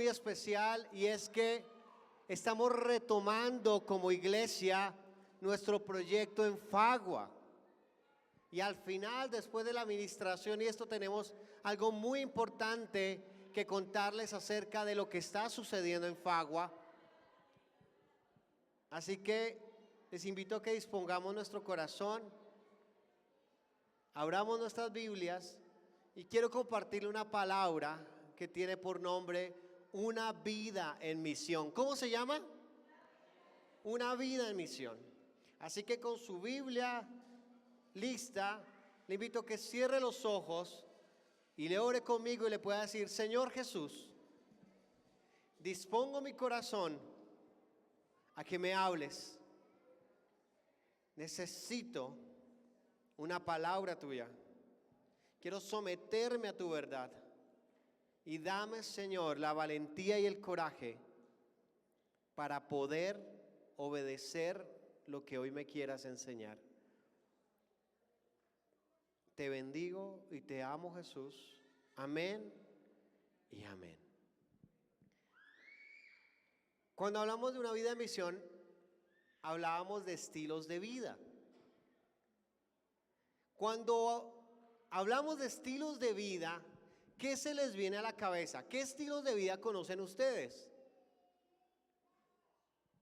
muy especial y es que estamos retomando como iglesia nuestro proyecto en Fagua. Y al final, después de la administración y esto, tenemos algo muy importante que contarles acerca de lo que está sucediendo en Fagua. Así que les invito a que dispongamos nuestro corazón, abramos nuestras Biblias y quiero compartirle una palabra que tiene por nombre Una vida en misión. ¿Cómo se llama? Una vida en misión. Así que con su Biblia lista, le invito a que cierre los ojos y le ore conmigo y le pueda decir: Señor Jesús, dispongo mi corazón a que me hables. Necesito una palabra tuya. Quiero someterme a tu verdad. Y dame, Señor, la valentía y el coraje para poder obedecer lo que hoy me quieras enseñar. Te bendigo y te amo, Jesús. Amén y amén. Cuando hablamos de una vida de misión, hablábamos de estilos de vida. Cuando hablamos de estilos de vida, ¿qué se les viene a la cabeza? ¿Qué estilos de vida conocen ustedes?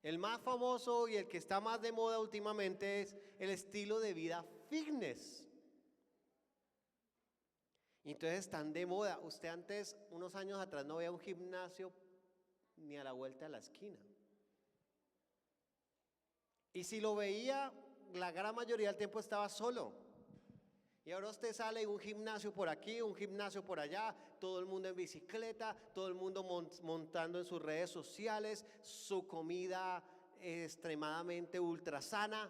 El más famoso y el que está más de moda últimamente es el estilo de vida fitness. Y entonces están de moda. Usted antes, unos años atrás, no veía un gimnasio ni a la vuelta de la esquina. Y si lo veía, la gran mayoría del tiempo estaba solo. Y ahora usted sale y un gimnasio por aquí, un gimnasio por allá, todo el mundo en bicicleta, todo el mundo montando en sus redes sociales, su comida extremadamente ultra sana.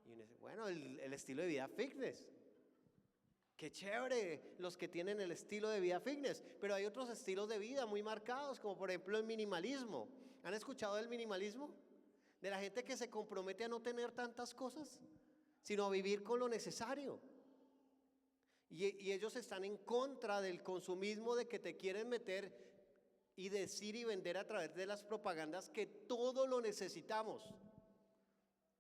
Y uno dice, bueno, el estilo de vida fitness. Qué chévere los que tienen el estilo de vida fitness, pero hay otros estilos de vida muy marcados, como por ejemplo el minimalismo. ¿Han escuchado del minimalismo? De la gente que se compromete a no tener tantas cosas, sino a vivir con lo necesario. Y ellos están en contra del consumismo, de que te quieren meter y decir y vender a través de las propagandas que todo lo necesitamos.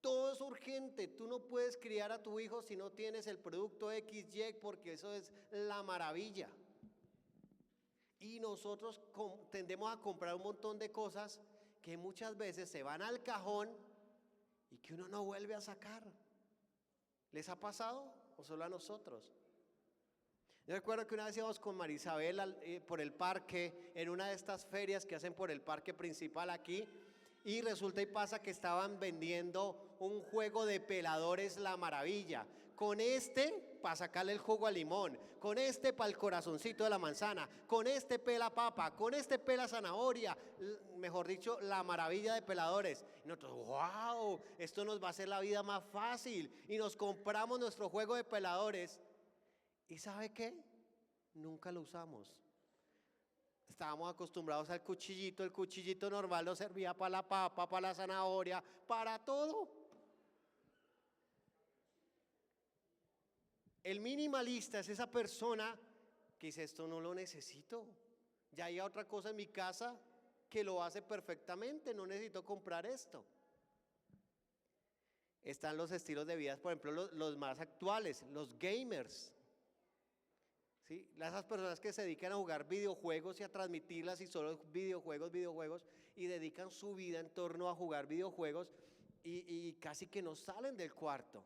Todo es urgente, tú no puedes criar a tu hijo si no tienes el producto XY, porque eso es la maravilla. Y nosotros tendemos a comprar un montón de cosas que muchas veces se van al cajón y que uno no vuelve a sacar. ¿Les ha pasado o solo a nosotros? Yo recuerdo que una vez íbamos con Marisabel por el parque, en una de estas ferias que hacen por el parque principal aquí, y resulta y pasa que estaban vendiendo un juego de peladores La Maravilla. Con este para sacarle el jugo al limón, con este para el corazoncito de la manzana, con este pela papa, con este pela zanahoria, mejor dicho, La Maravilla de peladores. Y nosotros, wow, esto nos va a hacer la vida más fácil. Y nos compramos nuestro juego de peladores. ¿Y sabe qué? Nunca lo usamos. Estábamos acostumbrados al cuchillito, el cuchillito normal nos servía para la papa, para la zanahoria, para todo. El minimalista es esa persona que dice: esto no lo necesito, ya hay otra cosa en mi casa que lo hace perfectamente, no necesito comprar esto. Están los estilos de vida, por ejemplo, los más actuales, los gamers. ¿Sí? Esas personas que se dedican a jugar videojuegos y a transmitirlas, y solo videojuegos, y dedican su vida en torno a jugar videojuegos y casi que no salen del cuarto.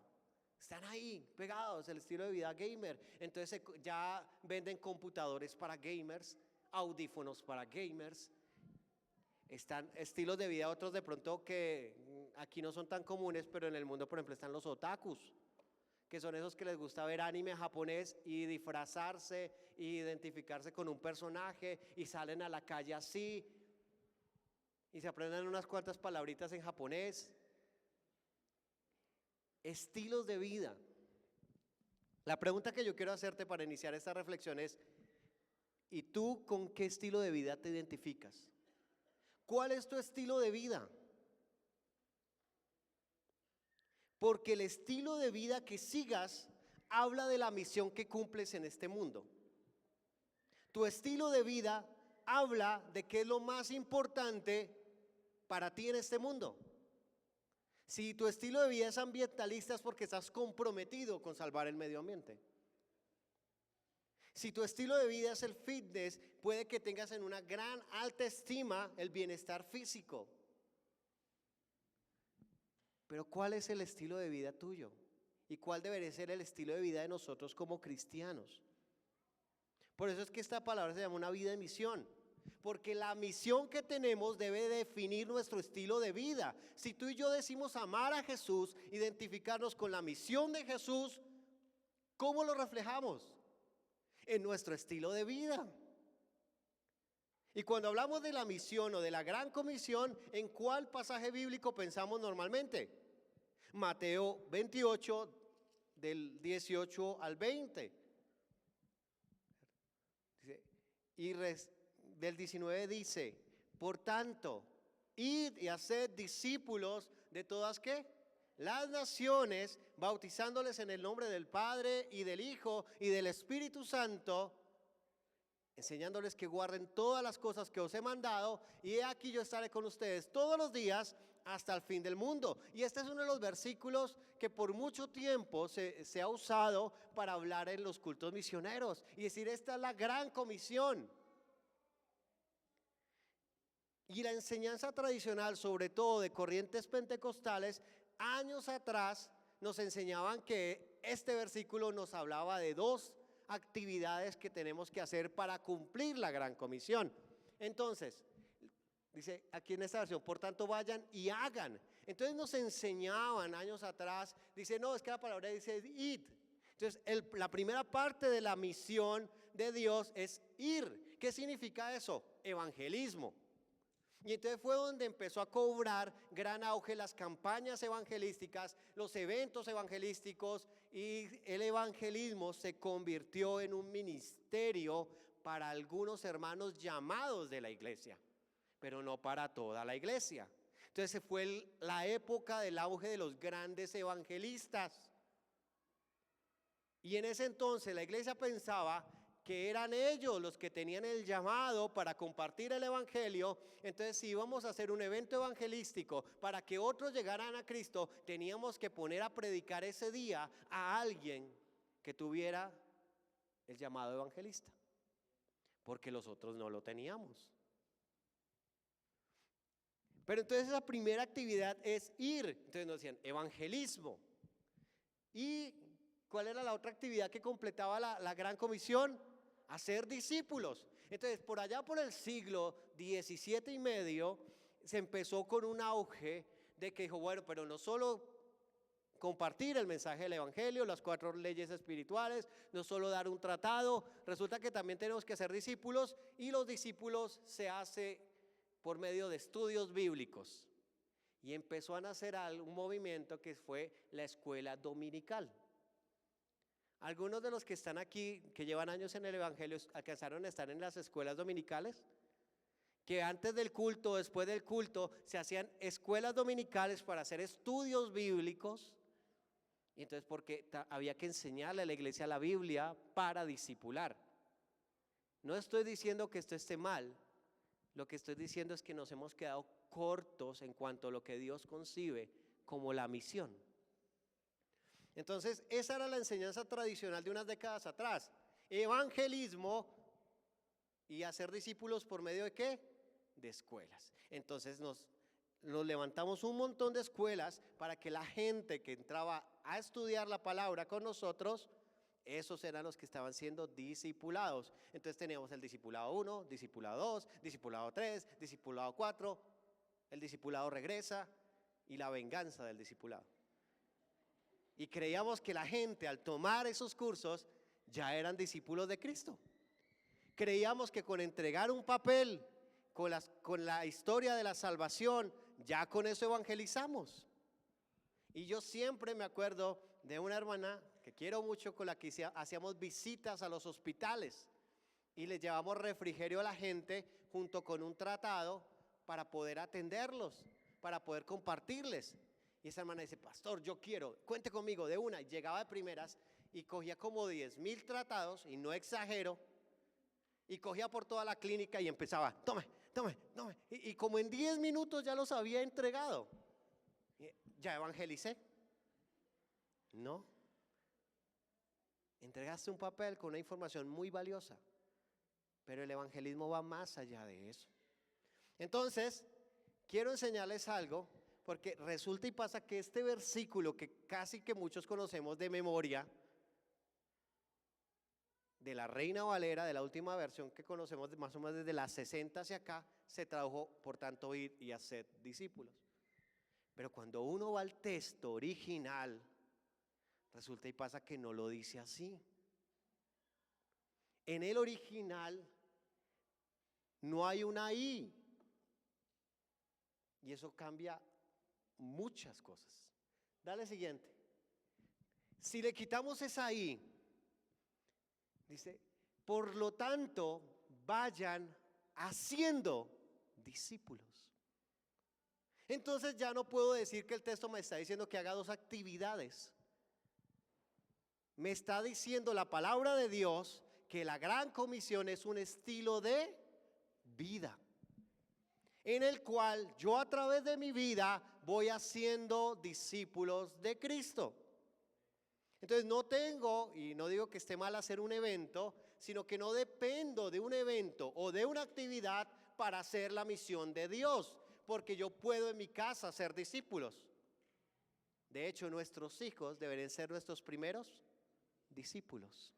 Están ahí pegados, el estilo de vida gamer. Entonces ya venden computadores para gamers, audífonos para gamers. Están estilos de vida otros de pronto que aquí no son tan comunes, pero en el mundo, por ejemplo, están los otakus, que son esos que les gusta ver anime japonés y disfrazarse e identificarse con un personaje, y salen a la calle así y se aprenden unas cuantas palabritas en japonés. Estilos de vida. La pregunta que yo quiero hacerte para iniciar esta reflexión es: ¿y tú con qué estilo de vida te identificas? ¿Cuál es tu estilo de vida? Porque el estilo de vida que sigas habla de la misión que cumples en este mundo. Tu estilo de vida habla de qué es lo más importante para ti en este mundo. Si tu estilo de vida es ambientalista es porque estás comprometido con salvar el medio ambiente. Si tu estilo de vida es el fitness, puede que tengas en una gran alta estima el bienestar físico. Pero ¿cuál es el estilo de vida tuyo? ¿Y cuál debería ser el estilo de vida de nosotros como cristianos? Por eso es que esta palabra se llama una vida de misión. Porque la misión que tenemos debe definir nuestro estilo de vida. Si tú y yo decimos amar a Jesús, identificarnos con la misión de Jesús, ¿cómo lo reflejamos? En nuestro estilo de vida. Y cuando hablamos de la misión o de la gran comisión, ¿en cuál pasaje bíblico pensamos normalmente? Mateo 28, del 18 al 20. Y del 19 dice, por tanto, id y haced discípulos de todas ¿qué? Las naciones, bautizándoles en el nombre del Padre y del Hijo y del Espíritu Santo, enseñándoles que guarden todas las cosas que os he mandado, y he aquí yo estaré con ustedes todos los días hasta el fin del mundo. Y este es uno de los versículos que por mucho tiempo se ha usado para hablar en los cultos misioneros y decir, esta es la gran comisión. Y la enseñanza tradicional, sobre todo de corrientes pentecostales, años atrás nos enseñaban que este versículo nos hablaba de dos actividades que tenemos que hacer para cumplir la gran comisión. Entonces, dice aquí en esta versión, por tanto vayan y hagan. Entonces nos enseñaban años atrás, dice, no, es que la palabra dice id. Entonces la primera parte de la misión de Dios es ir. ¿Qué significa eso? Evangelismo. Y entonces fue donde empezó a cobrar gran auge las campañas evangelísticas, los eventos evangelísticos, y el evangelismo se convirtió en un ministerio para algunos hermanos llamados de la iglesia, pero no para toda la iglesia. Entonces fue la época del auge de los grandes evangelistas. Y en ese entonces la iglesia pensaba que eran ellos los que tenían el llamado para compartir el evangelio. Entonces, si íbamos a hacer un evento evangelístico para que otros llegaran a Cristo, teníamos que poner a predicar ese día a alguien que tuviera el llamado evangelista, porque los otros no lo teníamos. Pero entonces esa primera actividad es ir. Entonces nos decían evangelismo. ¿Y cuál era la otra actividad que completaba la gran comisión? Hacer discípulos. Entonces, por allá por el siglo XVII y medio, se empezó con un auge de que dijo, bueno, pero no solo compartir el mensaje del evangelio, las 4 leyes espirituales, no solo dar un tratado, resulta que también tenemos que hacer discípulos, y los discípulos se hace por medio de estudios bíblicos. Y empezó a nacer un movimiento que fue la escuela dominical. Algunos de los que están aquí, que llevan años en el evangelio, alcanzaron a estar en las escuelas dominicales, que antes del culto, después del culto, se hacían escuelas dominicales para hacer estudios bíblicos. Y entonces porque había que enseñarle a la iglesia la Biblia para discipular. No estoy diciendo que esto esté mal, lo que estoy diciendo es que nos hemos quedado cortos en cuanto a lo que Dios concibe como la misión. Entonces, esa era la enseñanza tradicional de unas décadas atrás. Evangelismo y hacer discípulos por medio de ¿qué? De escuelas. Entonces nos levantamos un montón de escuelas para que la gente que entraba a estudiar la palabra con nosotros, esos eran los que estaban siendo discipulados. Entonces teníamos el discipulado 1, discipulado 2, discipulado 3, discipulado 4, el discipulado regresa y la venganza del discipulado. Y creíamos que la gente al tomar esos cursos ya eran discípulos de Cristo. Creíamos que con entregar un papel con la historia de la salvación, ya con eso evangelizamos. Y yo siempre me acuerdo de una hermana que quiero mucho, con la que hacíamos visitas a los hospitales y les llevamos refrigerio a la gente junto con un tratado para poder atenderlos, para poder compartirles. Y esa hermana dice, pastor, yo quiero, cuente conmigo de una. Y llegaba de primeras y cogía como 10,000 tratados, y no exagero, Y cogía por toda la clínica y empezaba, tome, tome, tome. Y como en 10 minutos ya los había entregado. ¿Ya evangelicé? No. Entregaste un papel con una información muy valiosa, pero el evangelismo va más allá de eso. Entonces, quiero enseñarles algo, porque resulta y pasa que este versículo que casi que muchos conocemos de memoria, de la Reina Valera, de la última versión que conocemos más o menos desde las 60 hacia acá, se tradujo, por tanto, ir y hacer discípulos. Pero cuando uno va al texto original, resulta y pasa que no lo dice así. En el original no hay una I. Y eso cambia muchas cosas. Dale siguiente. Si le quitamos esa I, dice, por lo tanto, vayan haciendo discípulos. Entonces ya no puedo decir que el texto me está diciendo que haga 2 actividades. Me está diciendo la palabra de Dios que la gran comisión es un estilo de vida, en el cual yo a través de mi vida voy haciendo discípulos de Cristo. Entonces no tengo, y no digo que esté mal hacer un evento, sino que no dependo de un evento o de una actividad para hacer la misión de Dios, porque yo puedo en mi casa hacer discípulos. De hecho, nuestros hijos deberían ser nuestros primeros discípulos,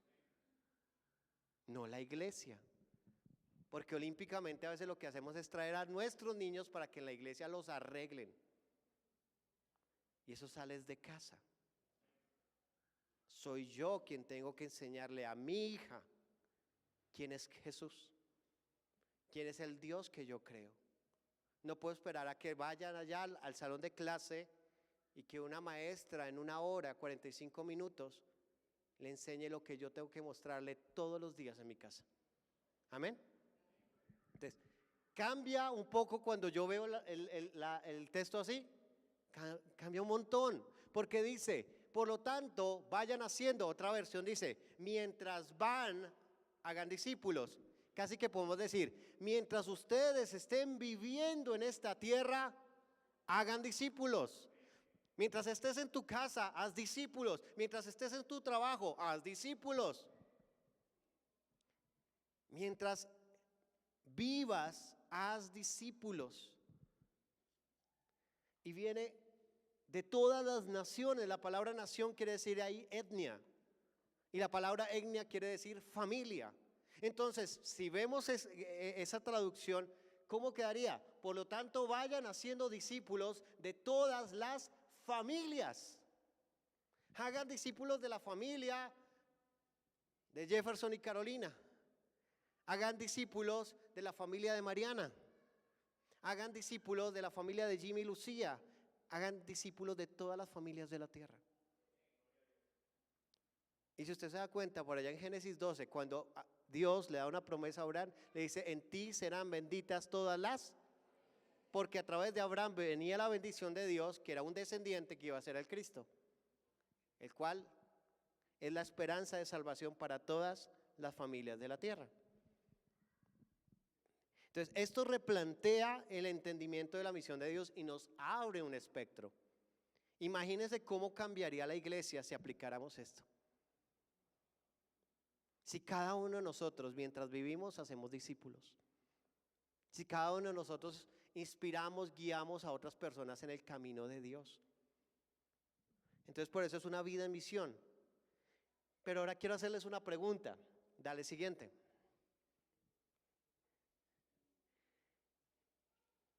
no la iglesia. Porque olímpicamente a veces lo que hacemos es traer a nuestros niños para que en la iglesia los arreglen. Y eso sale de casa. Soy yo quien tengo que enseñarle a mi hija quién es Jesús, quién es el Dios que yo creo. No puedo esperar a que vayan allá al salón de clase y que una maestra en 1 hora, 45 minutos, le enseñe lo que yo tengo que mostrarle todos los días en mi casa. Amén. Entonces, cambia un poco cuando yo veo el texto así, cambia un montón, porque dice, por lo tanto, vayan haciendo, otra versión dice, mientras van, hagan discípulos. Casi que podemos decir, mientras ustedes estén viviendo en esta tierra, hagan discípulos. Mientras estés en tu casa, haz discípulos. Mientras estés en tu trabajo, haz discípulos. Mientras vivas, haz discípulos. Y viene de todas las naciones. La palabra nación quiere decir ahí etnia. Y la palabra etnia quiere decir familia. Entonces, si vemos esa traducción, ¿cómo quedaría? Por lo tanto, vayan haciendo discípulos de todas las familias. Hagan discípulos de la familia de Jefferson y Carolina. Hagan discípulos de la familia de Mariana. Hagan discípulos de la familia de Jimmy y Lucía. Hagan discípulos de todas las familias de la tierra. Y si usted se da cuenta, por allá en Génesis 12, cuando Dios le da una promesa a Abraham, le dice, en ti serán benditas todas las, porque a través de Abraham venía la bendición de Dios, que era un descendiente que iba a ser el Cristo, el cual es la esperanza de salvación para todas las familias de la tierra. Entonces, esto replantea el entendimiento de la misión de Dios y nos abre un espectro. Imagínense cómo cambiaría la iglesia si aplicáramos esto. Si cada uno de nosotros, mientras vivimos, hacemos discípulos. Si cada uno de nosotros inspiramos, guiamos a otras personas en el camino de Dios. Entonces, por eso es una vida en misión. Pero ahora quiero hacerles una pregunta. Dale siguiente.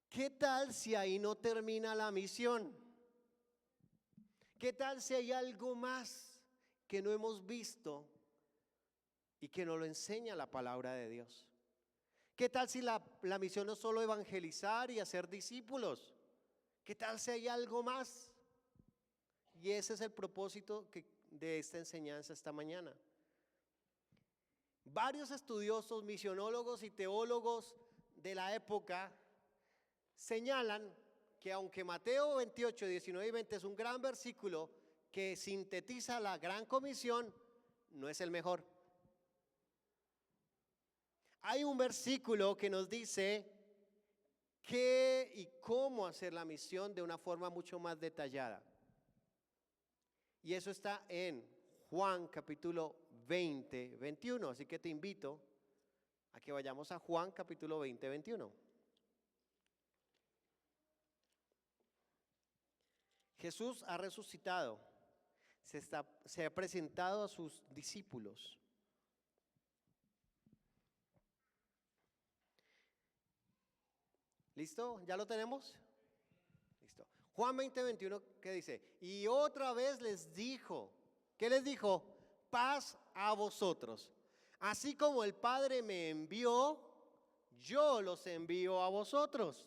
¿Qué tal si ahí no termina la misión? ¿Qué tal si hay algo más que no hemos visto y que nos lo enseña la palabra de Dios? ¿Qué tal si la misión no es solo evangelizar y hacer discípulos? ¿Qué tal si hay algo más? Y ese es el propósito de esta enseñanza esta mañana. Varios estudiosos, misionólogos y teólogos de la época señalan que aunque Mateo 28, 19 y 20 es un gran versículo que sintetiza la gran comisión, no es el mejor. Hay un versículo que nos dice qué y cómo hacer la misión de una forma mucho más detallada. Y eso está en Juan capítulo 20, 21. Así que te invito a que vayamos a Juan capítulo 20, 21. Jesús ha resucitado, se ha presentado a sus discípulos. ¿Listo? ¿Ya lo tenemos? Listo. Juan 20, 21, ¿qué dice? Y otra vez les dijo, ¿qué les dijo? Paz a vosotros. Así como el Padre me envió, yo los envío a vosotros.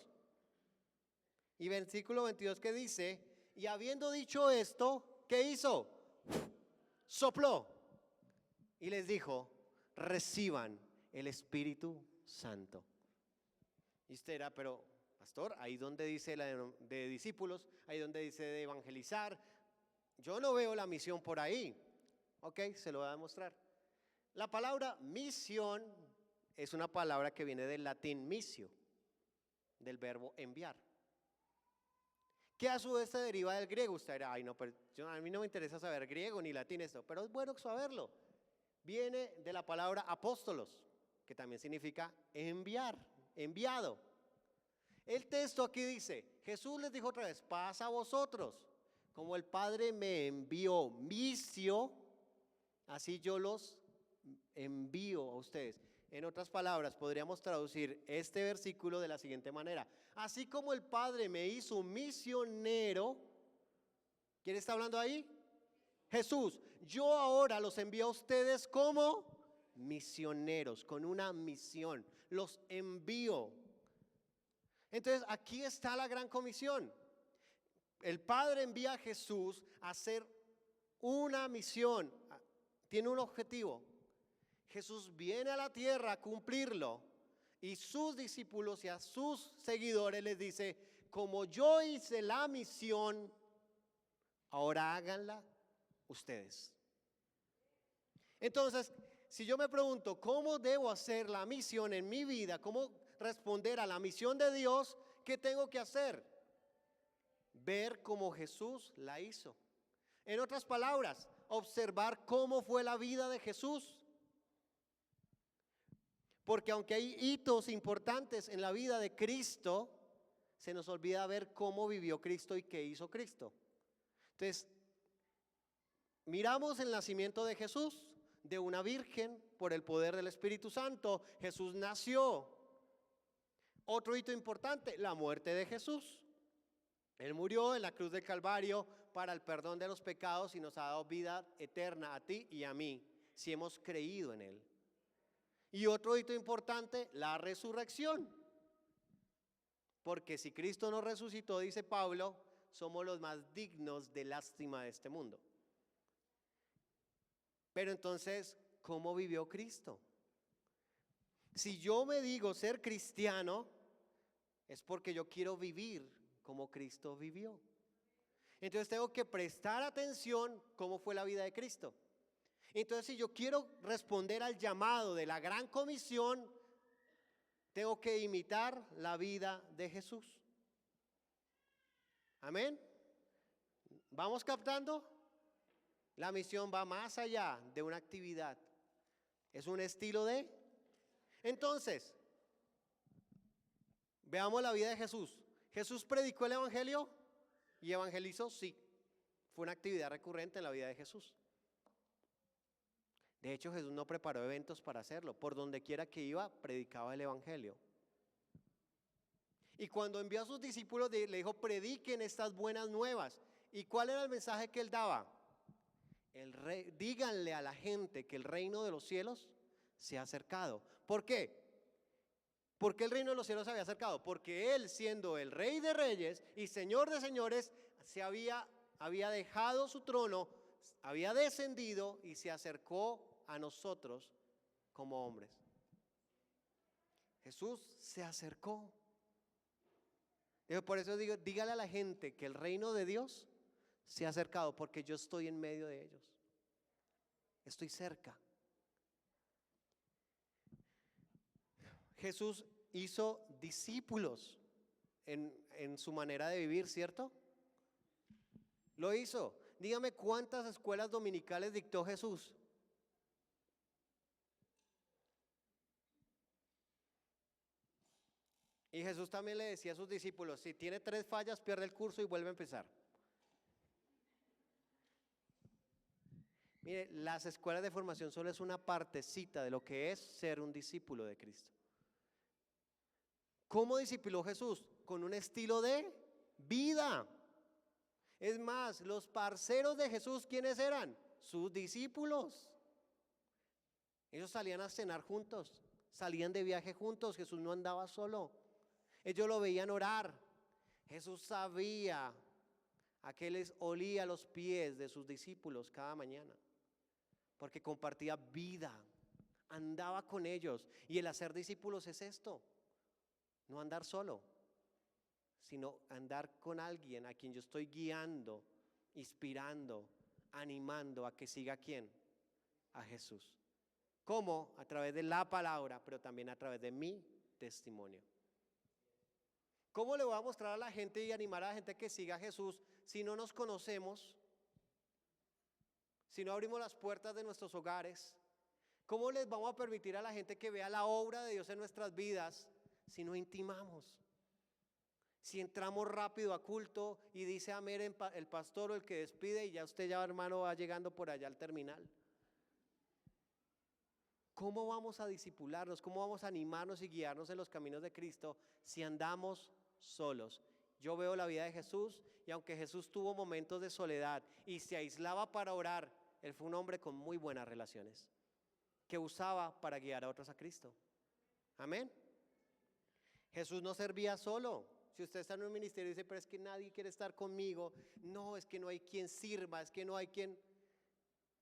Y versículo 22 que dice, y habiendo dicho esto, ¿qué hizo? Sopló y les dijo, reciban el Espíritu Santo. Y usted dirá, pero pastor, ahí donde dice de discípulos, ahí donde dice de evangelizar, yo no veo la misión por ahí. Ok, se lo voy a demostrar. La palabra misión es una palabra que viene del latín missio, del verbo enviar, que a su vez se deriva del griego. Usted dirá, ay no, pero a mí no me interesa saber griego ni latín esto, pero es bueno saberlo. Viene de la palabra apóstolos, que también significa enviar, enviado. El texto aquí dice, Jesús les dijo otra vez, paz a vosotros, como el Padre me envió misio, así yo los envío a ustedes. En otras palabras, podríamos traducir este versículo de la siguiente manera: así como el Padre me hizo misionero, ¿quién está hablando ahí? Jesús. Yo ahora los envío a ustedes como misioneros, con una misión, los envío. Entonces aquí está la gran comisión. El Padre envía a Jesús a hacer una misión, tiene un objetivo. Jesús viene a la tierra a cumplirlo y sus discípulos y a sus seguidores les dice, como yo hice la misión, ahora háganla ustedes. Entonces, si yo me pregunto, ¿cómo debo hacer la misión en mi vida? ¿Cómo responder a la misión de Dios? ¿Qué tengo que hacer? Ver cómo Jesús la hizo. En otras palabras, observar cómo fue la vida de Jesús. Porque aunque hay hitos importantes en la vida de Cristo, se nos olvida ver cómo vivió Cristo y qué hizo Cristo. Entonces, miramos el nacimiento de Jesús, de una virgen, por el poder del Espíritu Santo. Jesús nació. Otro hito importante, la muerte de Jesús. Él murió en la cruz del Calvario para el perdón de los pecados y nos ha dado vida eterna a ti y a mí, si hemos creído en Él. Y otro hito importante, la resurrección. Porque si Cristo nos resucitó, dice Pablo, somos los más dignos de lástima de este mundo. Pero entonces, ¿cómo vivió Cristo? Si yo me digo ser cristiano, es porque yo quiero vivir como Cristo vivió. Entonces tengo que prestar atención cómo fue la vida de Cristo. Entonces, si yo quiero responder al llamado de la gran comisión, tengo que imitar la vida de Jesús. Amén. ¿Vamos captando? La misión va más allá de una actividad. Es un estilo de... Entonces, veamos la vida de Jesús. ¿Jesús predicó el evangelio y evangelizó? Sí. Fue una actividad recurrente en la vida de Jesús. De hecho, Jesús no preparó eventos para hacerlo. Por donde quiera que iba, predicaba el evangelio. Y cuando envió a sus discípulos, le dijo, prediquen estas buenas nuevas. ¿Y cuál era el mensaje que él daba? Díganle a la gente que el reino de los cielos se ha acercado. ¿Por qué? ¿Por qué el reino de los cielos se había acercado? Porque él, siendo el rey de reyes y señor de señores, había dejado su trono, había descendido y se acercó a nosotros como hombres. Jesús se acercó. Por eso digo, dígale a la gente que el reino de Dios se ha acercado, porque yo estoy en medio de ellos. Estoy cerca. Jesús hizo discípulos en su manera de vivir, ¿cierto? Lo hizo. Dígame cuántas escuelas dominicales dictó Jesús. Y Jesús también le decía a sus discípulos, si tiene 3 fallas, pierde el curso y vuelve a empezar. Mire, las escuelas de formación solo es una partecita de lo que es ser un discípulo de Cristo. ¿Cómo discipuló Jesús? Con un estilo de vida. Es más, los parceros de Jesús, ¿quiénes eran? Sus discípulos. Ellos salían a cenar juntos, salían de viaje juntos, Jesús no andaba solo. Ellos lo veían orar. Jesús sabía a qué les olía los pies de sus discípulos cada mañana, porque compartía vida, andaba con ellos. Y el hacer discípulos es esto, no andar solo, sino andar con alguien a quien yo estoy guiando, inspirando, animando a que siga ¿a quién? A Jesús. ¿Cómo? A través de la palabra, pero también a través de mi testimonio. ¿Cómo le voy a mostrar a la gente y animar a la gente que siga a Jesús si no nos conocemos? Si no abrimos las puertas de nuestros hogares. ¿Cómo les vamos a permitir a la gente que vea la obra de Dios en nuestras vidas si no intimamos? Si entramos rápido a culto y dice amén el pastor o el que despide y ya usted ya hermano va llegando por allá al terminal. ¿Cómo vamos a discipularnos? ¿Cómo vamos a animarnos y guiarnos en los caminos de Cristo si andamos solos? Yo veo la vida de Jesús y aunque Jesús tuvo momentos de soledad y se aislaba para orar, él fue un hombre con muy buenas relaciones que usaba para guiar a otros a Cristo. Amén. Jesús no servía solo. Si usted está en un ministerio y dice, pero es que nadie quiere estar conmigo, no, es que no hay quien sirva, es que no hay quien...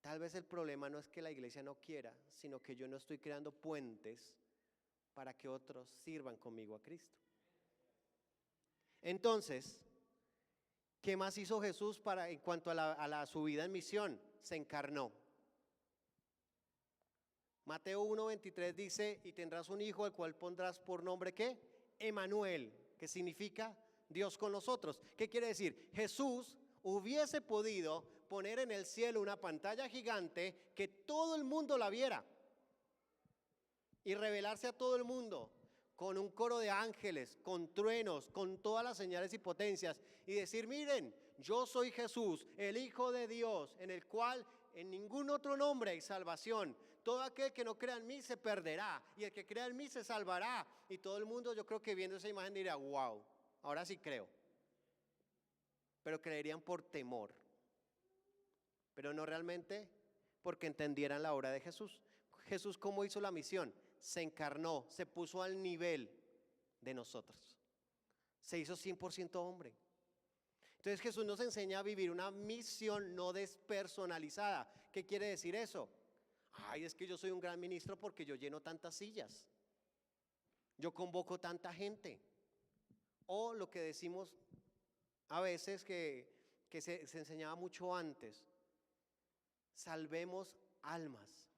Tal vez el problema no es que la iglesia no quiera, sino que yo no estoy creando puentes para que otros sirvan conmigo a Cristo. Entonces, ¿qué más hizo Jesús en cuanto a su vida en misión? Se encarnó. Mateo 1:23 dice, y tendrás un hijo, el cual pondrás por nombre, ¿qué? Emanuel, que significa Dios con nosotros. ¿Qué quiere decir? Jesús hubiese podido poner en el cielo una pantalla gigante que todo el mundo la viera y revelarse a todo el mundo con un coro de ángeles, con truenos, con todas las señales y potencias y decir, miren, yo soy Jesús, el Hijo de Dios, en el cual en ningún otro nombre hay salvación. Todo aquel que no crea en mí se perderá y el que crea en mí se salvará. Y todo el mundo, yo creo que viendo esa imagen diría, wow, ahora sí creo. Pero creerían por temor, pero no realmente porque entendieran la obra de Jesús. Jesús, ¿cómo hizo la misión? Se encarnó, se puso al nivel de nosotros. Se hizo 100% hombre. Entonces Jesús nos enseña a vivir una misión no despersonalizada. ¿Qué quiere decir eso? Ay, es que yo soy un gran ministro porque yo lleno tantas sillas. Yo convoco tanta gente. O lo que decimos a veces que se enseñaba mucho antes. Salvemos almas.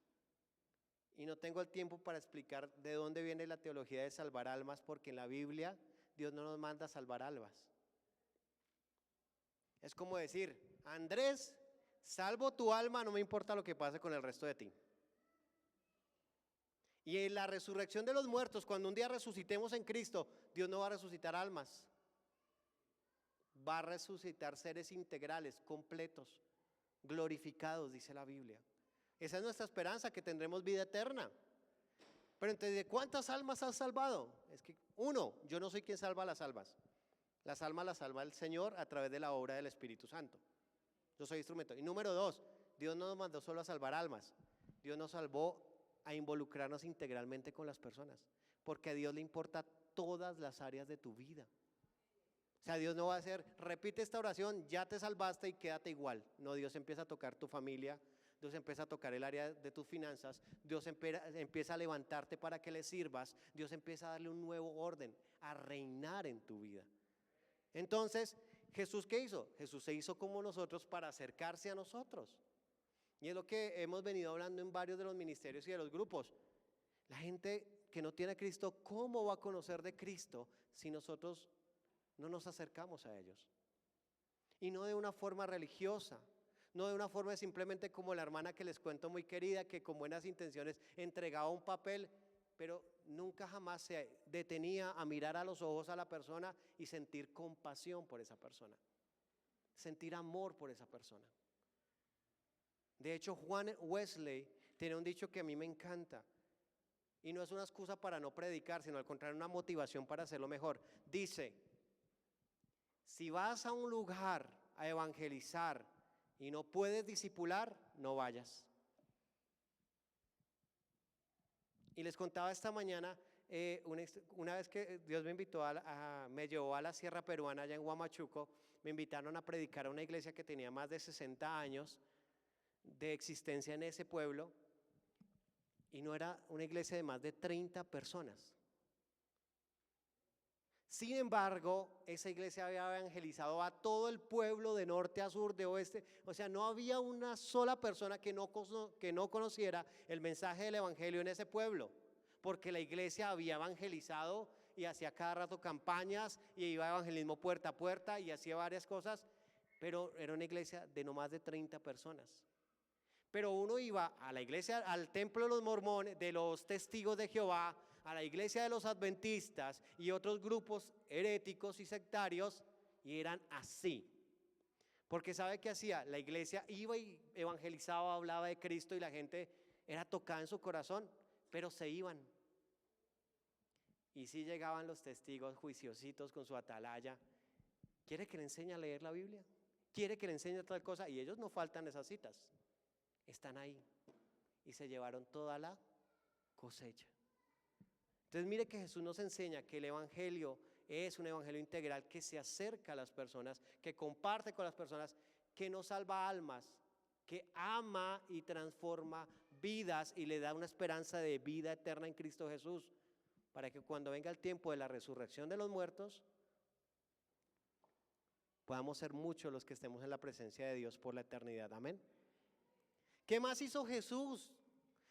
Y no tengo el tiempo para explicar de dónde viene la teología de salvar almas, porque en la Biblia Dios no nos manda a salvar almas. Es como decir, Andrés, salvo tu alma, no me importa lo que pase con el resto de ti. Y en la resurrección de los muertos, cuando un día resucitemos en Cristo, Dios no va a resucitar almas. Va a resucitar seres integrales, completos, glorificados, dice la Biblia. Esa es nuestra esperanza, que tendremos vida eterna. Pero entonces, ¿de cuántas almas has salvado? Es que, uno, yo no soy quien salva las almas. Las almas las salva el Señor a través de la obra del Espíritu Santo. Yo soy instrumento. Y número dos, Dios no nos mandó solo a salvar almas. Dios nos salvó a involucrarnos integralmente con las personas. Porque a Dios le importa todas las áreas de tu vida. O sea, Dios no va a hacer, repite esta oración, ya te salvaste y quédate igual. No, Dios empieza a tocar tu familia, Dios empieza a tocar el área de tus finanzas, Dios empieza a levantarte para que le sirvas, Dios empieza a darle un nuevo orden, a reinar en tu vida. Entonces, ¿Jesús qué hizo? Jesús se hizo como nosotros para acercarse a nosotros. Y es lo que hemos venido hablando en varios de los ministerios y de los grupos. La gente que no tiene a Cristo, ¿cómo va a conocer de Cristo si nosotros no nos acercamos a ellos? Y no de una forma religiosa, no de una forma simplemente como la hermana que les cuento muy querida, que con buenas intenciones entregaba un papel, pero nunca jamás se detenía a mirar a los ojos a la persona y sentir compasión por esa persona, sentir amor por esa persona. De hecho, Juan Wesley tiene un dicho que a mí me encanta, y no es una excusa para no predicar, sino al contrario, una motivación para hacerlo mejor. Dice: si vas a un lugar a evangelizar y no puedes discipular, no vayas. Y les contaba esta mañana, una vez que Dios me invitó, me llevó a la sierra peruana, allá en Huamachuco, me invitaron a predicar a una iglesia que tenía más de 60 años de existencia en ese pueblo, y no era una iglesia de más de 30 personas. Sin embargo, esa iglesia había evangelizado a todo el pueblo de norte a sur, de oeste. O sea, no había una sola persona que no conociera el mensaje del evangelio en ese pueblo, porque la iglesia había evangelizado y hacía cada rato campañas y iba a evangelismo puerta a puerta y hacía varias cosas, pero era una iglesia de no más de 30 personas. Pero uno iba a la iglesia, al templo de los mormones, de los testigos de Jehová, a la iglesia de los adventistas y otros grupos heréticos y sectarios, y eran así. Porque ¿sabe qué hacía? La iglesia iba y evangelizaba, hablaba de Cristo y la gente era tocada en su corazón, pero se iban. Y sí llegaban los testigos juiciositos con su atalaya. ¿Quiere que le enseñe a leer la Biblia? ¿Quiere que le enseñe tal cosa? Y ellos no faltan esas citas. Están ahí y se llevaron toda la cosecha. Entonces mire que Jesús nos enseña que el evangelio es un evangelio integral que se acerca a las personas, que comparte con las personas, que no salva almas, que ama y transforma vidas y le da una esperanza de vida eterna en Cristo Jesús, para que cuando venga el tiempo de la resurrección de los muertos podamos ser muchos los que estemos en la presencia de Dios por la eternidad. Amén. ¿Qué más hizo Jesús?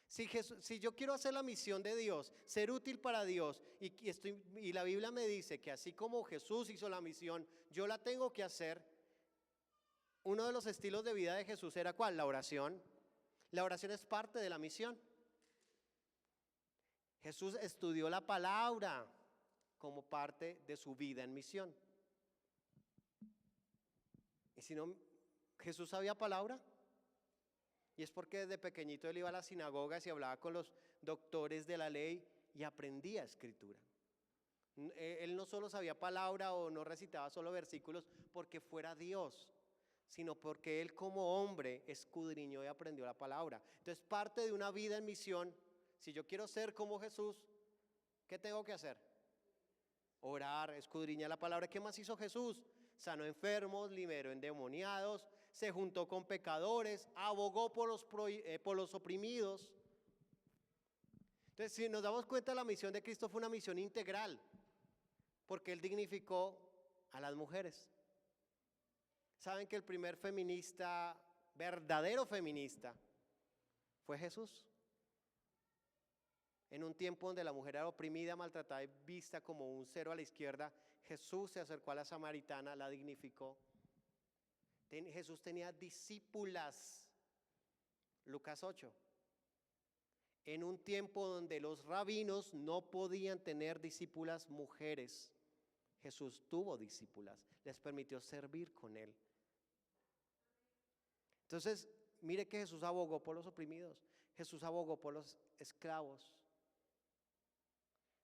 Si yo quiero hacer la misión de Dios, ser útil para Dios, y la Biblia me dice que así como Jesús hizo la misión, yo la tengo que hacer. Uno de los estilos de vida de Jesús era ¿cuál? La oración. La oración es parte de la misión. Jesús estudió la palabra como parte de su vida en misión. Y si no, ¿Jesús sabía palabra? Y es porque desde pequeñito él iba a las sinagogas y hablaba con los doctores de la ley y aprendía escritura. Él no solo sabía palabra o no recitaba solo versículos porque fuera Dios, sino porque él como hombre escudriñó y aprendió la palabra. Entonces, parte de una vida en misión, si yo quiero ser como Jesús, ¿qué tengo que hacer? Orar, escudriñar la palabra. ¿Qué más hizo Jesús? Sanó enfermos, liberó endemoniados, se juntó con pecadores, abogó por los oprimidos. Entonces, si nos damos cuenta, la misión de Cristo fue una misión integral, porque Él dignificó a las mujeres. ¿Saben que el primer feminista, verdadero feminista, fue Jesús? En un tiempo donde la mujer era oprimida, maltratada y vista como un cero a la izquierda, Jesús se acercó a la samaritana, la dignificó. Jesús tenía discípulas, Lucas 8. En un tiempo donde los rabinos no podían tener discípulas mujeres, Jesús tuvo discípulas, les permitió servir con él. Entonces, mire que Jesús abogó por los oprimidos, Jesús abogó por los esclavos.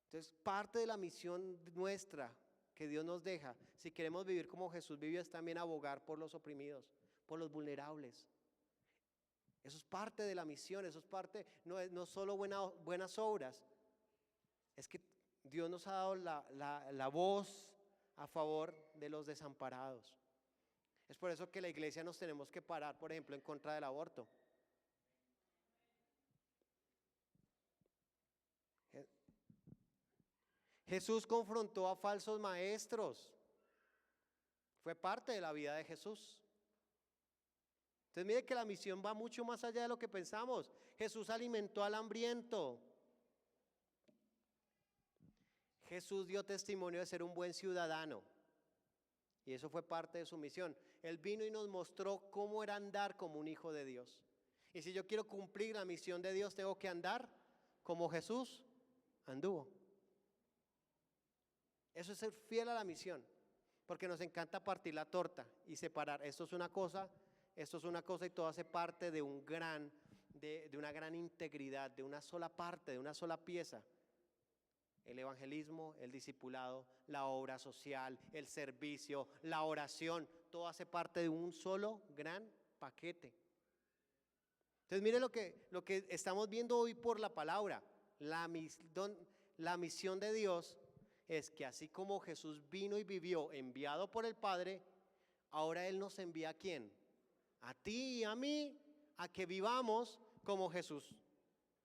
Entonces, parte de la misión nuestra que Dios nos deja, si queremos vivir como Jesús vivió, es también abogar por los oprimidos, por los vulnerables. Eso es parte de la misión, eso es parte, no solo buenas obras, es que Dios nos ha dado la voz a favor de los desamparados. Es por eso que la iglesia nos tenemos que parar, por ejemplo, en contra del aborto. Jesús confrontó a falsos maestros, fue parte de la vida de Jesús. Entonces mire que la misión va mucho más allá de lo que pensamos. Jesús alimentó al hambriento. Jesús dio testimonio de ser un buen ciudadano. Y eso fue parte de su misión. Él vino y nos mostró cómo era andar como un hijo de Dios. Y si yo quiero cumplir la misión de Dios, tengo que andar como Jesús anduvo. Eso es ser fiel a la misión, porque nos encanta partir la torta y separar. Esto es una cosa y todo hace parte de una gran integridad, de una sola parte, de una sola pieza. El evangelismo, el discipulado, la obra social, el servicio, la oración, todo hace parte de un solo gran paquete. Entonces mire lo que estamos viendo hoy por la palabra. La misión de Dios es que así como Jesús vino y vivió enviado por el Padre, ahora Él nos envía ¿a quién? A ti y a mí, a que vivamos como Jesús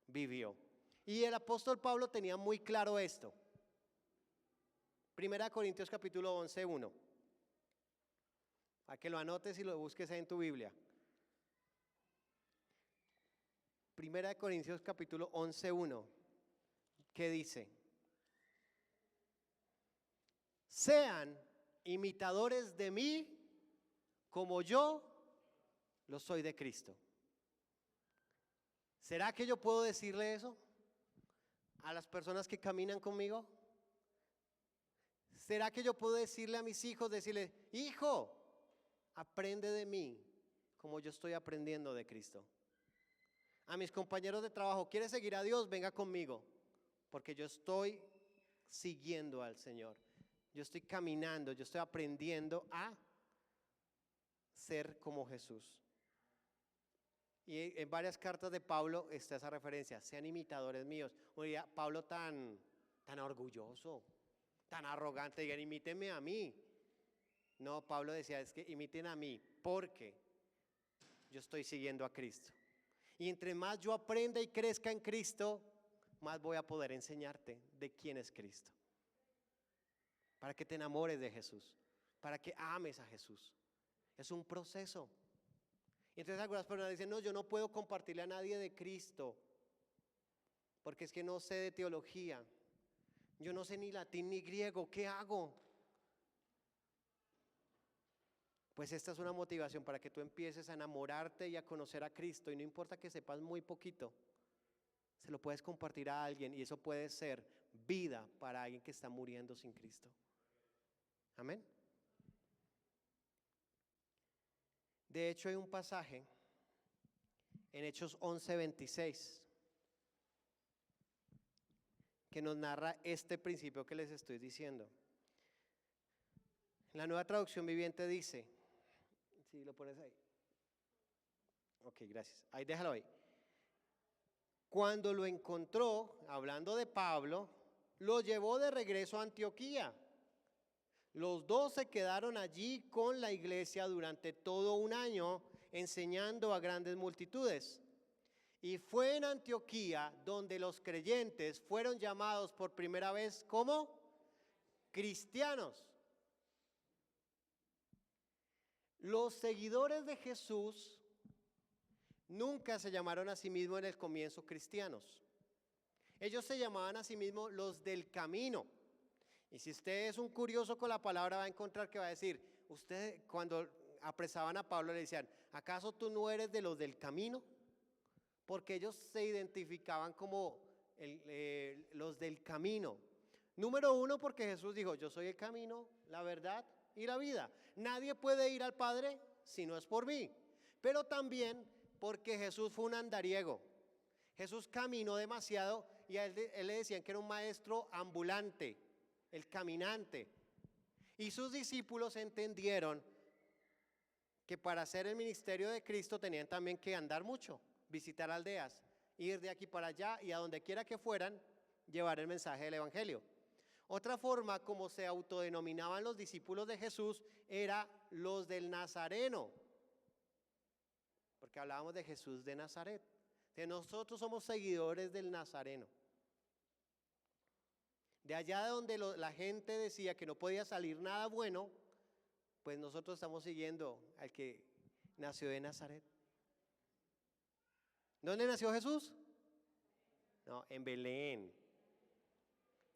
vivió. Y el apóstol Pablo tenía muy claro esto. 1 Corintios capítulo 11:1. Para que lo anotes y lo busques ahí en tu Biblia. 1 Corintios capítulo 11:1. ¿Qué dice? Sean imitadores de mí como yo lo soy de Cristo. ¿Será que yo puedo decirle eso a las personas que caminan conmigo? ¿Será que yo puedo decirle a mis hijos, hijo, aprende de mí como yo estoy aprendiendo de Cristo? A mis compañeros de trabajo, ¿quiere seguir a Dios? Venga conmigo, porque yo estoy siguiendo al Señor. Yo estoy caminando, yo estoy aprendiendo a ser como Jesús. Y en varias cartas de Pablo está esa referencia, sean imitadores míos. Oye, Pablo tan orgulloso, tan arrogante, digan, imítenme a mí. No, Pablo decía, es que imiten a mí, porque yo estoy siguiendo a Cristo. Y entre más yo aprenda y crezca en Cristo, más voy a poder enseñarte de quién es Cristo. Para que te enamores de Jesús, para que ames a Jesús. Es un proceso. Y entonces algunas personas dicen, no, yo no puedo compartirle a nadie de Cristo, porque es que no sé de teología, yo no sé ni latín ni griego, ¿qué hago? Pues esta es una motivación para que tú empieces a enamorarte y a conocer a Cristo, y no importa que sepas muy poquito, se lo puedes compartir a alguien y eso puede ser vida para alguien que está muriendo sin Cristo. Amén. De hecho hay un pasaje en Hechos 11:26 que nos narra este principio que les estoy diciendo. La Nueva Traducción Viviente dice, si lo pones ahí. Ok, gracias. Ahí déjalo ahí. Cuando lo encontró, hablando de Pablo, lo llevó de regreso a Antioquía. Los dos se quedaron allí con la iglesia durante todo un año, enseñando a grandes multitudes. Y fue en Antioquía donde los creyentes fueron llamados por primera vez como cristianos. Los seguidores de Jesús nunca se llamaron a sí mismos en el comienzo cristianos. Ellos se llamaban a sí mismos los del camino. Y si usted es un curioso con la palabra, va a encontrar que va a decir, usted cuando apresaban a Pablo le decían, ¿acaso tú no eres de los del camino? Porque ellos se identificaban como los del camino. Número uno, porque Jesús dijo, yo soy el camino, la verdad y la vida. Nadie puede ir al Padre si no es por mí. Pero también porque Jesús fue un andariego. Jesús caminó demasiado y a él le decían que era un maestro ambulante, el caminante. Y sus discípulos entendieron que para hacer el ministerio de Cristo tenían también que andar mucho, visitar aldeas, ir de aquí para allá y a donde quiera que fueran, llevar el mensaje del Evangelio. Otra forma como se autodenominaban los discípulos de Jesús era los del Nazareno, porque hablábamos de Jesús de Nazaret. Nosotros somos seguidores del Nazareno. De allá de donde la gente decía que no podía salir nada bueno, pues nosotros estamos siguiendo al que nació de Nazaret. ¿Dónde nació Jesús? No, en Belén.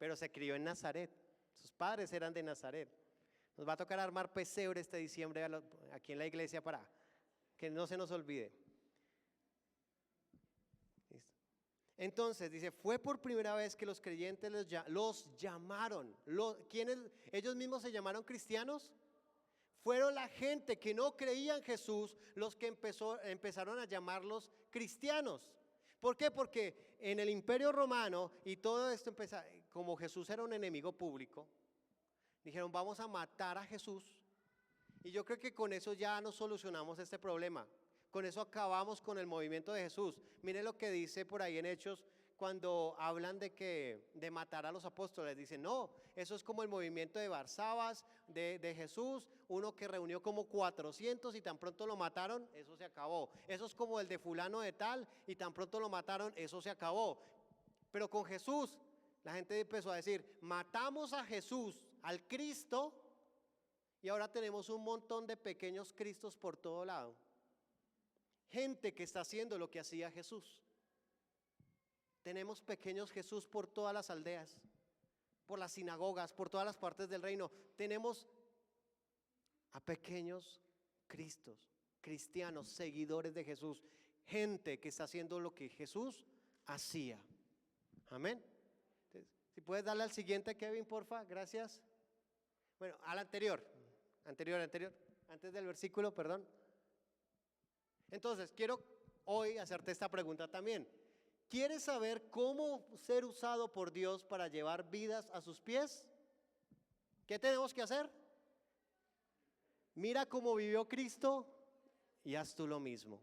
pero se crió en Nazaret. Sus padres eran de Nazaret. Nos va a tocar armar pesebre este diciembre aquí en la iglesia para que no se nos olvide. ¿Listo? Entonces dice, fue por primera vez que los creyentes los llamaron. ¿Quiénes? ¿Ellos mismos se llamaron cristianos? Fueron la gente que no creía en Jesús los que empezaron a llamarlos cristianos. ¿Por qué? Porque en el Imperio Romano y todo esto como Jesús era un enemigo público, dijeron vamos a matar a Jesús. Y yo creo que con eso ya nos solucionamos este problema. Con eso acabamos con el movimiento de Jesús. Miren lo que dice por ahí en Hechos cuando hablan de matar a los apóstoles. Dicen, no, eso es como el movimiento de Barsabas, de Jesús, uno que reunió como 400 y tan pronto lo mataron, eso se acabó. Eso es como el de fulano de tal y tan pronto lo mataron, eso se acabó. Pero con Jesús, la gente empezó a decir, matamos a Jesús, al Cristo, y ahora tenemos un montón de pequeños Cristos por todo lado. Gente que está haciendo lo que hacía Jesús. Tenemos pequeños Jesús por todas las aldeas, por las sinagogas, por todas las partes del reino. Tenemos a pequeños Cristos, cristianos, seguidores de Jesús. Gente que está haciendo lo que Jesús hacía. Amén. Entonces, si puedes darle al siguiente, Kevin, porfa, gracias. Bueno, al anterior, antes del versículo, perdón. Entonces, quiero hoy hacerte esta pregunta también. ¿Quieres saber cómo ser usado por Dios para llevar vidas a sus pies? ¿Qué tenemos que hacer? Mira cómo vivió Cristo y haz tú lo mismo.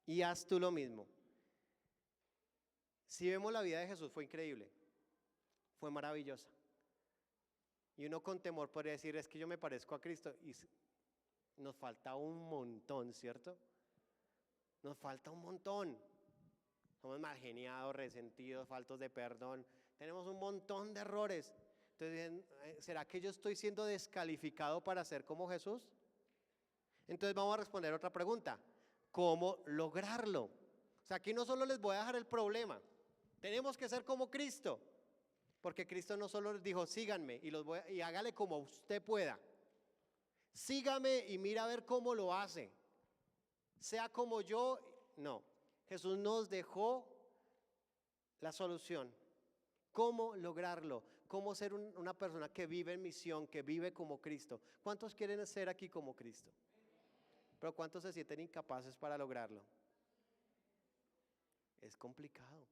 Y haz tú lo mismo. Si vemos la vida de Jesús, fue increíble, fue maravillosa. Y uno con temor podría decir, es que yo me parezco a Cristo, y nos falta un montón, ¿cierto? Nos falta un montón. Somos mal geniados, resentidos, faltos de perdón. Tenemos un montón de errores. Entonces, ¿será que yo estoy siendo descalificado para ser como Jesús? Entonces vamos a responder otra pregunta. ¿Cómo lograrlo? O sea, aquí no solo les voy a dejar el problema. Tenemos que ser como Cristo. Porque Cristo no solo les dijo, síganme y hágale como usted pueda. Sígame y mira a ver cómo lo hace. Sea como yo, no. Jesús nos dejó la solución. ¿Cómo lograrlo? ¿Cómo ser una persona que vive en misión, que vive como Cristo? ¿Cuántos quieren ser aquí como Cristo? Pero ¿cuántos se sienten incapaces para lograrlo? Es complicado.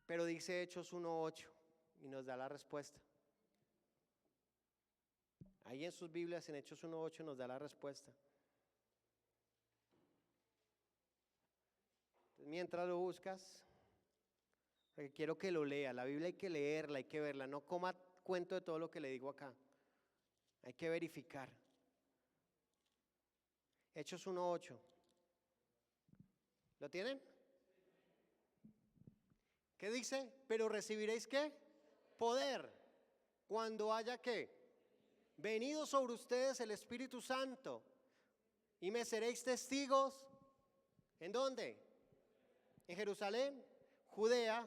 Pero dice Hechos 1:8 y nos da la respuesta. Ahí en sus Biblias, en Hechos 1:8 nos da la respuesta. Entonces, mientras lo buscas, porque quiero que lo lea. La Biblia hay que leerla, hay que verla. No coma cuento de todo lo que le digo acá. Hay que verificar. Hechos 1:8. ¿Lo tienen? ¿Qué dice? Pero recibiréis ¿qué? Poder. Cuando haya ¿qué? Venido sobre ustedes el Espíritu Santo, y me seréis testigos. ¿En dónde? En Jerusalén, Judea,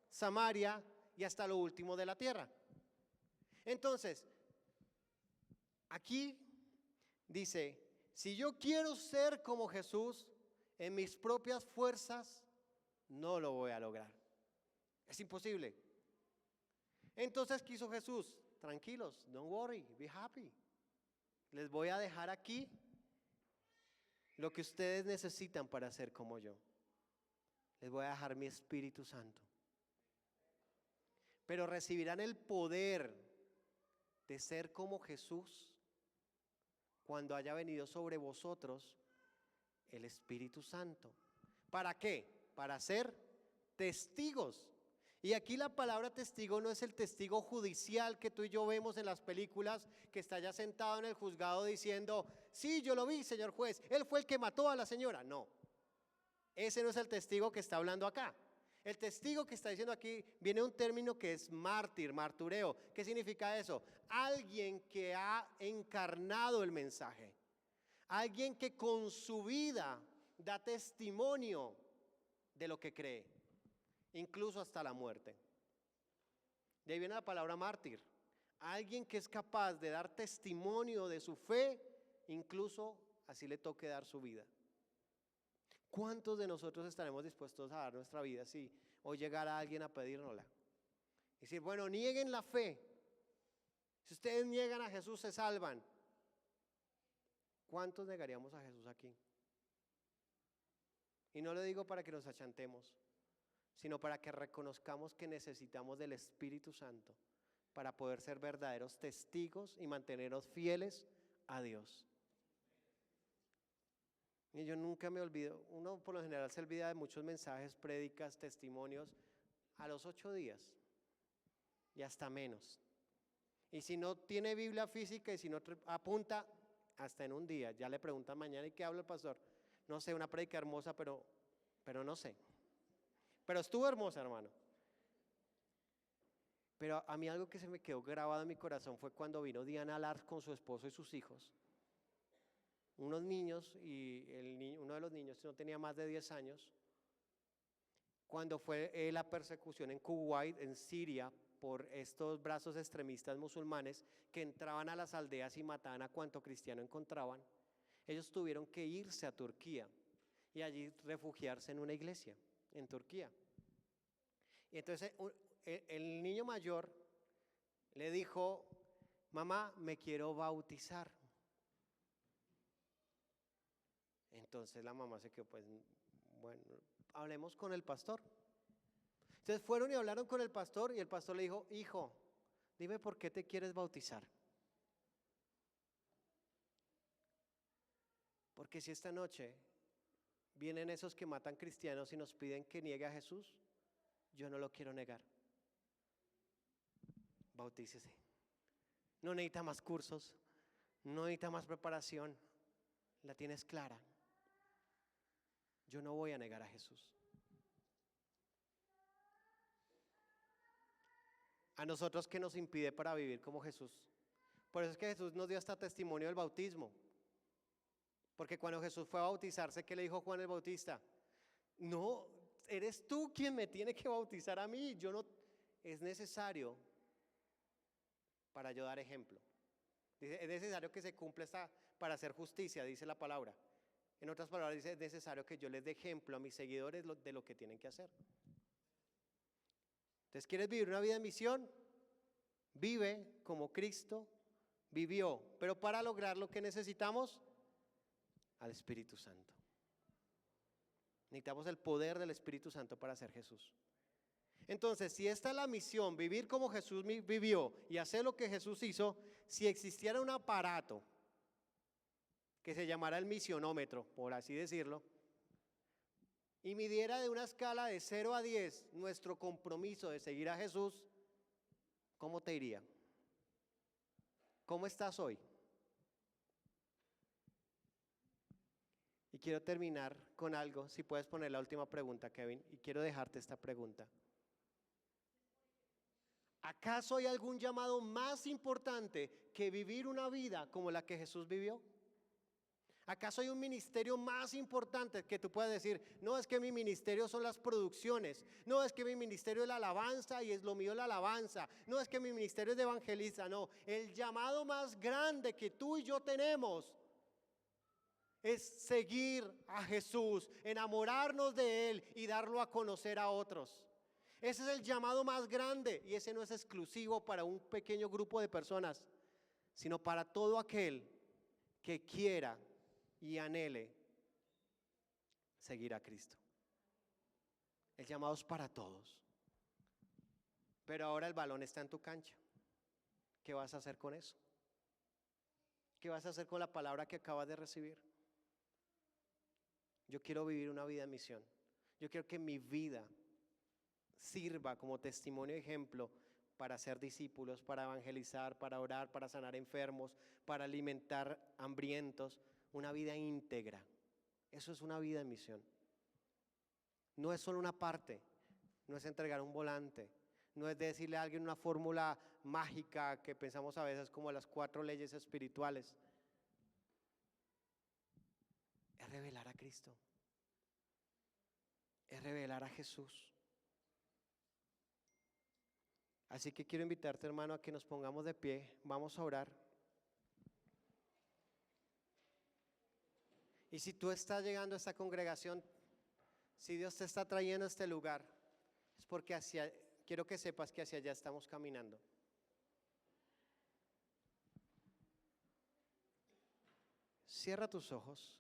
Samaria y hasta lo último de la tierra. Entonces, aquí dice, si yo quiero ser como Jesús, en mis propias fuerzas, no lo voy a lograr. Es imposible. Entonces, ¿qué hizo Jesús? Tranquilos, don't worry, be happy. Les voy a dejar aquí lo que ustedes necesitan para ser como yo. Les voy a dejar mi Espíritu Santo. Pero recibirán el poder de ser como Jesús cuando haya venido sobre vosotros el Espíritu Santo. ¿Para qué? Para ser testigos. Y aquí la palabra testigo no es el testigo judicial que tú y yo vemos en las películas, que está ya sentado en el juzgado diciendo, sí, yo lo vi, señor juez, él fue el que mató a la señora. No, ese no es el testigo que está hablando acá. El testigo que está diciendo aquí viene un término que es mártir, martureo. ¿Qué significa eso? Alguien que ha encarnado el mensaje. Alguien que con su vida da testimonio de lo que cree, incluso hasta la muerte. De ahí viene la palabra mártir, alguien que es capaz de dar testimonio de su fe, incluso así le toque dar su vida. ¿Cuántos de nosotros estaremos dispuestos a dar nuestra vida si hoy llegara alguien a pedírnosla? Decir, bueno, nieguen la fe. Si ustedes niegan a Jesús, se salvan. ¿Cuántos negaríamos a Jesús aquí? Y no lo digo para que nos achantemos, sino para que reconozcamos que necesitamos del Espíritu Santo para poder ser verdaderos testigos y mantenernos fieles a Dios. Y yo nunca me olvido, uno por lo general se olvida de muchos mensajes, prédicas, testimonios a los 8 días y hasta menos. Y si no tiene Biblia física y si no apunta, hasta en un día. Ya le preguntan mañana, ¿y qué habla el pastor? No sé, una prédica hermosa, pero no sé. Pero estuvo hermosa, hermano. Pero a mí algo que se me quedó grabado en mi corazón fue cuando vino Diana Lars con su esposo y sus hijos. Unos niños, y uno de los niños no tenía más de 10 años, cuando fue la persecución en Kuwait, en Siria, por estos brazos extremistas musulmanes que entraban a las aldeas y mataban a cuanto cristiano encontraban, ellos tuvieron que irse a Turquía y allí refugiarse en una iglesia en Turquía. Y entonces el niño mayor le dijo, mamá, me quiero bautizar. Entonces la mamá se quedó, pues bueno, hablemos con el pastor. Entonces fueron y hablaron con el pastor y el pastor le dijo, hijo, dime por qué te quieres bautizar. Porque si esta noche vienen esos que matan cristianos y nos piden que niegue a Jesús, yo no lo quiero negar. Bautícese. No necesita más cursos, no necesita más preparación, la tienes clara. Yo no voy a negar a Jesús. A nosotros, ¿qué nos impide para vivir como Jesús? Por eso es que Jesús nos dio hasta testimonio del bautismo. Porque cuando Jesús fue a bautizarse, ¿qué le dijo Juan el Bautista? No, eres tú quien me tiene que bautizar a mí. Yo no, es necesario para yo dar ejemplo. Dice, es necesario que se cumpla esta para hacer justicia, dice la palabra. En otras palabras dice, es necesario que yo les dé ejemplo a mis seguidores de lo que tienen que hacer. Entonces, ¿quieres vivir una vida de misión? Vive como Cristo vivió. Pero para lograrlo, ¿qué necesitamos? Al Espíritu Santo. Necesitamos el poder del Espíritu Santo para ser Jesús. Entonces, si esta es la misión, vivir como Jesús vivió y hacer lo que Jesús hizo, si existiera un aparato que se llamara el misionómetro, por así decirlo, y midiera de una escala de 0 a 10 nuestro compromiso de seguir a Jesús, ¿cómo te iría? ¿Cómo estás hoy? Y quiero terminar con algo, si puedes poner la última pregunta, Kevin, y quiero dejarte esta pregunta. ¿Acaso hay algún llamado más importante que vivir una vida como la que Jesús vivió? ¿Acaso hay un ministerio más importante que tú puedas decir, no es que mi ministerio son las producciones, no es que mi ministerio es la alabanza y es lo mío la alabanza, no es que mi ministerio es de evangelista, no, el llamado más grande que tú y yo tenemos es seguir a Jesús, enamorarnos de Él y darlo a conocer a otros. Ese es el llamado más grande y ese no es exclusivo para un pequeño grupo de personas, sino para todo aquel que quiera y anhele seguir a Cristo. El llamado es para todos. Pero ahora el balón está en tu cancha. ¿Qué vas a hacer con eso? ¿Qué vas a hacer con la palabra que acabas de recibir? Yo quiero vivir una vida de misión. Yo quiero que mi vida sirva como testimonio y ejemplo para ser discípulos, para evangelizar, para orar, para sanar enfermos, para alimentar hambrientos. Una vida íntegra. Eso es una vida en misión. No es solo una parte, no es entregar un volante, no es decirle a alguien una fórmula mágica que pensamos a veces como las 4 leyes espirituales. Es revelar a Cristo. es revelar a Jesús. Así que quiero invitarte, hermano, a que nos pongamos de pie. Vamos a orar. Y si tú estás llegando a esta congregación, si Dios te está trayendo a este lugar, es porque quiero que sepas que hacia allá estamos caminando. Cierra tus ojos.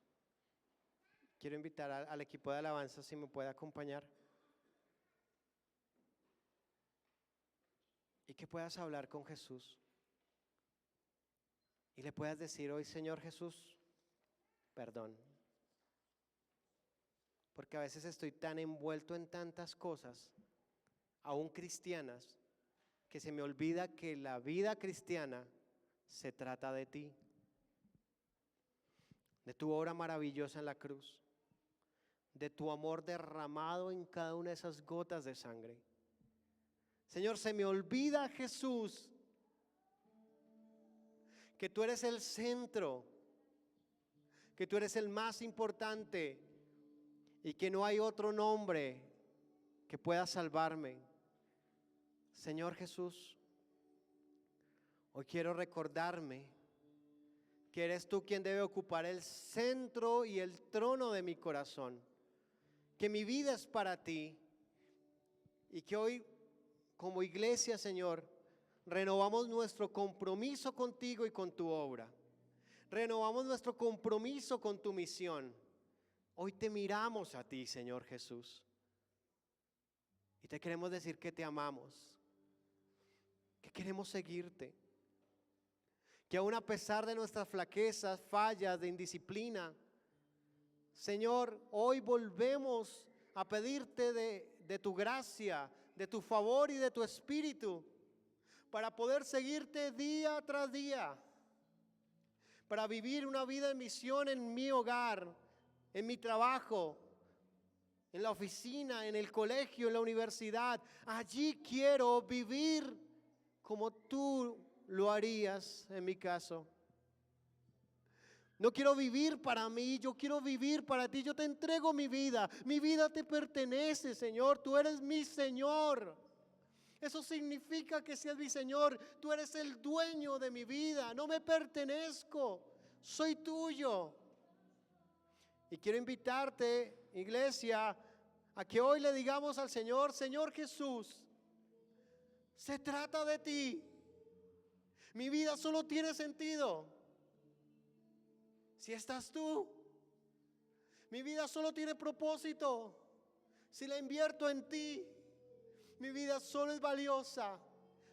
Quiero invitar al equipo de alabanza si me puede acompañar. Y que puedas hablar con Jesús. Y le puedas decir hoy: Señor Jesús, perdón. Porque a veces estoy tan envuelto en tantas cosas, aún cristianas, que se me olvida que la vida cristiana se trata de ti, de tu obra maravillosa en la cruz, de tu amor derramado en cada una de esas gotas de sangre. Señor, se me olvida, Jesús, que tú eres el centro, que tú eres el más importante y que no hay otro nombre que pueda salvarme. Señor Jesús, hoy quiero recordarme que eres tú quien debe ocupar el centro y el trono de mi corazón, que mi vida es para ti y que hoy como iglesia, Señor, renovamos nuestro compromiso contigo y con tu obra. Renovamos nuestro compromiso con tu misión. Hoy te miramos a ti, Señor Jesús, y te queremos decir que te amamos, que queremos seguirte, que aún a pesar de nuestras flaquezas, fallas, de indisciplina, Señor, hoy volvemos a pedirte de tu gracia, de tu favor y de tu espíritu, para poder seguirte día tras día, para vivir una vida de misión en mi hogar, en mi trabajo, en la oficina, en el colegio, en la universidad. Allí quiero vivir como tú lo harías en mi caso. No quiero vivir para mí, yo quiero vivir para ti. Yo te entrego mi vida te pertenece, Señor, tú eres mi Señor. Eso significa que si es mi Señor, tú eres el dueño de mi vida, no me pertenezco, soy tuyo. Y quiero invitarte, iglesia, a que hoy le digamos al Señor: Señor Jesús, se trata de ti. Mi vida solo tiene sentido si estás tú. Mi vida solo tiene propósito si la invierto en ti. Mi vida solo es valiosa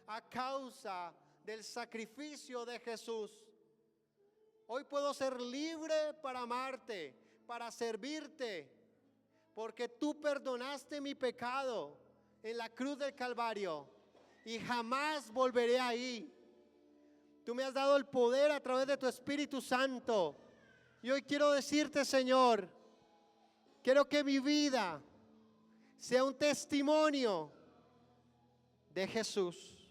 a causa del sacrificio de Jesús. Hoy puedo ser libre para amarte, para servirte, porque tú perdonaste mi pecado en la cruz del Calvario y jamás volveré ahí. Tú me has dado el poder a través de tu Espíritu Santo. Y hoy quiero decirte, Señor, quiero que mi vida sea un testimonio de Jesús.